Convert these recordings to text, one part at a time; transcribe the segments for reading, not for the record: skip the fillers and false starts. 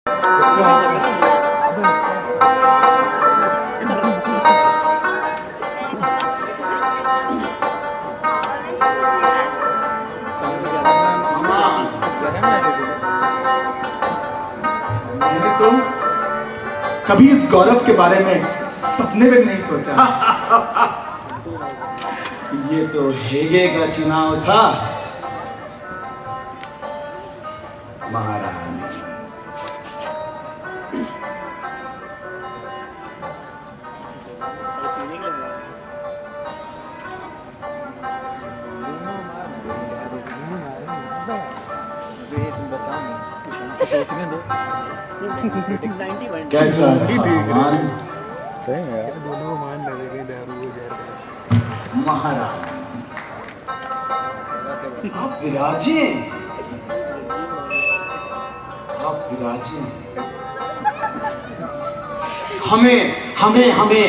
मैंने तो कभी इस गौरव के बारे में सपने में नहीं सोचा। ये तो हेगे का चुनाव था महाराज। कैसा महाराज आप विराजे, आप विराजे। हमें हमें हमें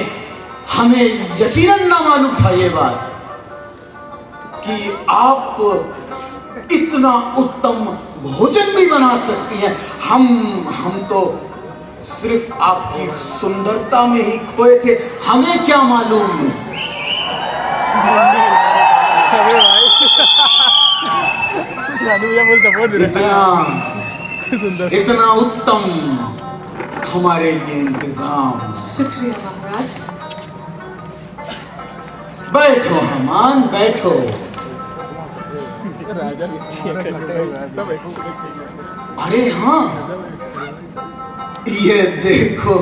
हमें यकीनन ना मालूम था ये बात कि आप इतना उत्तम भोजन भी बना सकती हैं। हम तो सिर्फ आपकी सुंदरता में ही खोए थे, हमें क्या मालूम। इतना उत्तम हमारे लिए इंतजाम। शुक्रिया महाराज। बैठो हमान, बैठो। अरे हाँ, ये देखो,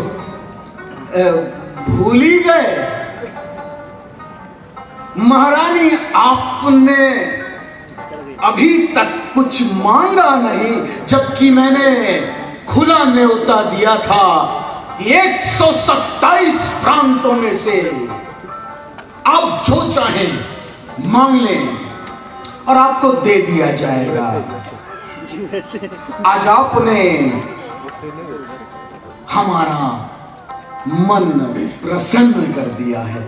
भूल ही गए महारानी, आपने अभी तक कुछ मांगा नहीं, जबकि मैंने खुला न्योता दिया था 127 प्रांतों में से आप जो चाहें मांग लें और आपको दे दिया जाएगा। आज आपने हमारा मन प्रसन्न कर दिया है।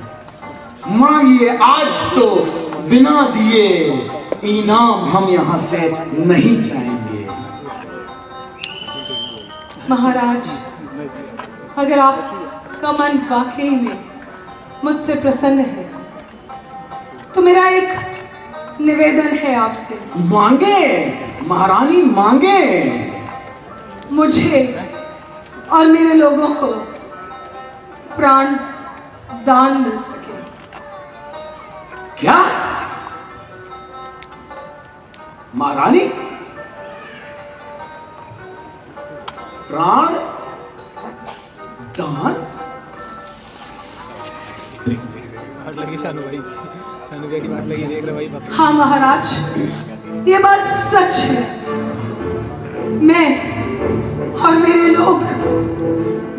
मांगिए, आज तो बिना दिए इनाम हम यहां से नहीं जाएंगे। महाराज, अगर आपका मन वाकई में मुझसे प्रसन्न है तो मेरा एक निवेदन है आपसे। मांगे महारानी, मांगे। मुझे और मेरे लोगों को प्राण दान मिल सके। क्या महारानी, प्राण दान? हाँ महाराज, ये बात सच है। मैं और मेरे लोग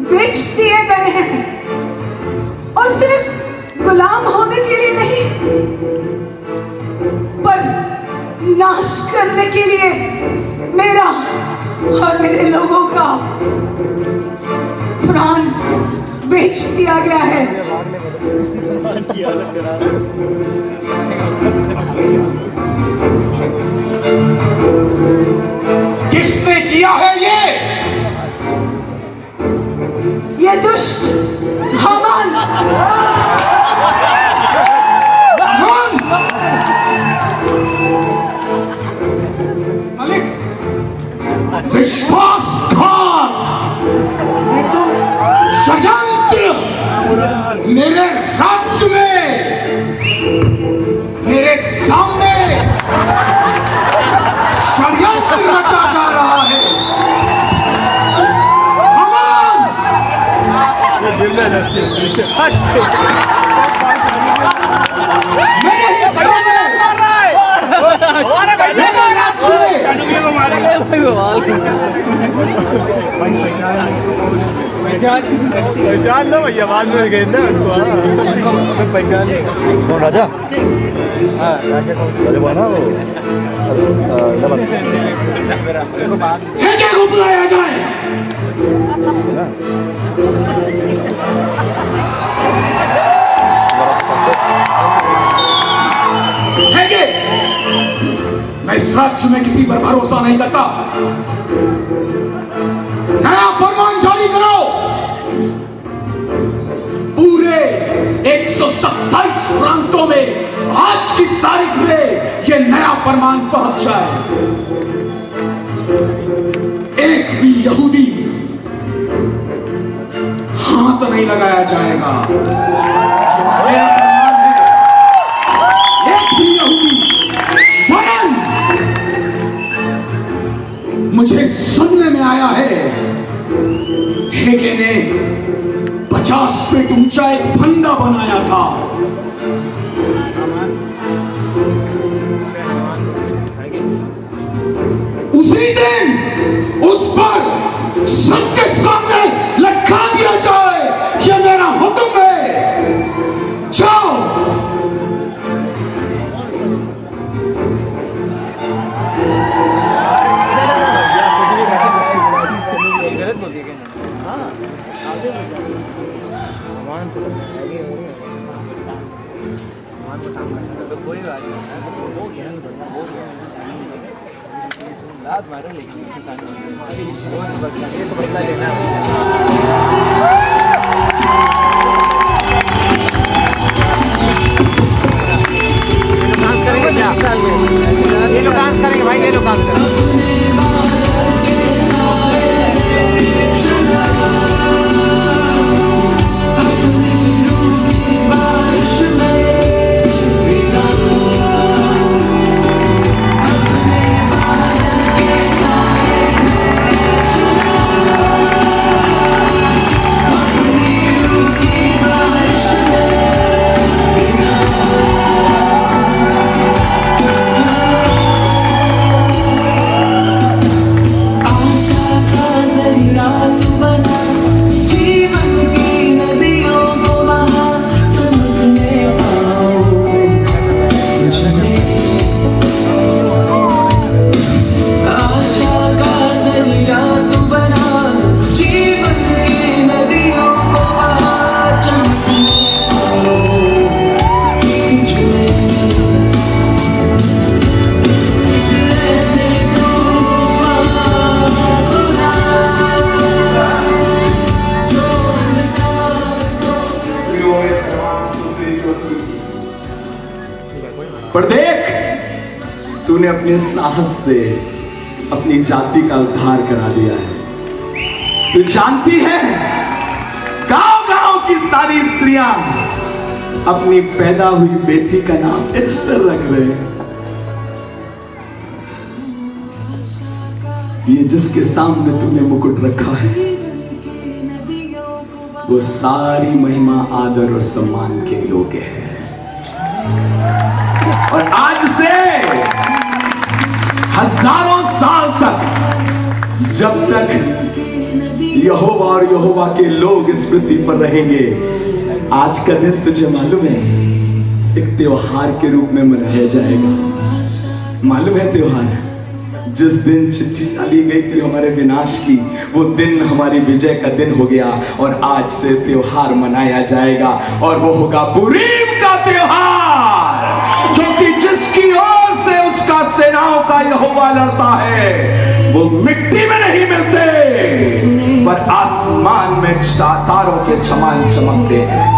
बेच दिए गए हैं, और सिर्फ गुलाम होने के लिए नहीं, पर नाश करने के लिए मेरा और मेरे लोगों का प्राण बेच दिया गया है। किसने किया है ये दुष्ट हामान। मालिक, विश्वासघात, षड्यंत्र मेरे राज्य में, मेरे सामने षड्यंत्र रचा जा रहा है। हामान, मेरे हिस्से में, पहचान लो भैया, बाद में गए ना उनको पहचान। कौन राजा? हाँ राजा कौन? राजा बना वो को बुलाया जाए। मैं इस राज्य में किसी पर भरोसा नहीं करता। नया तैयारी करो। पूरे 127 प्रांतों में आज की तारीख में ये नया फरमान पहुंच जाए, एक भी यहूदी हाथ नहीं लगाया जाएगा। मेरा फरमान है, एक भी यहूदी। वरन मुझे सुनने में आया है हेगे ने 50 फीट ऊंचा एक फंदा बनाया था। उसी दिन उस पर सबके सामने लटका दिया जाए, यह मेरा हुक्म है। जाओ। गलत बोल दिया हाँ सामान तो काम करना तो कोई बात नहीं, हो गया रात मारो, लेकिन ये तो बदला लेना डांस करेंगे क्या? ये लोग डांस करेंगे भाई, ये लोग डांस करेंगे। पर देख, तूने अपने साहस से अपनी जाति का उद्धार करा दिया है। तू जानती है, गांव-गांव की सारी स्त्रियां अपनी पैदा हुई बेटी का नाम एस्तर रख रहे हैं। ये जिसके सामने तूने मुकुट रखा है, वो सारी महिमा, आदर और सम्मान के योग्य है। और आज से हजारों साल तक, जब तक यहोवा और यहोवा के लोग इस पृथ्वी पर रहेंगे, आज का दिन तुझे मालूम है एक त्योहार के रूप में मनाया जाएगा। मालूम है त्योहार? जिस दिन चिट्ठी डाली गई थी हमारे विनाश की, वो दिन हमारी विजय का दिन हो गया और आज से त्योहार मनाया जाएगा, और वो होगा पुरीम का त्योहार, क्योंकि जिसकी ओर से उसका सेनाओं का यहोवा लड़ता है, वो मिट्टी में नहीं मिलते पर आसमान में तारों के समान चमकते हैं।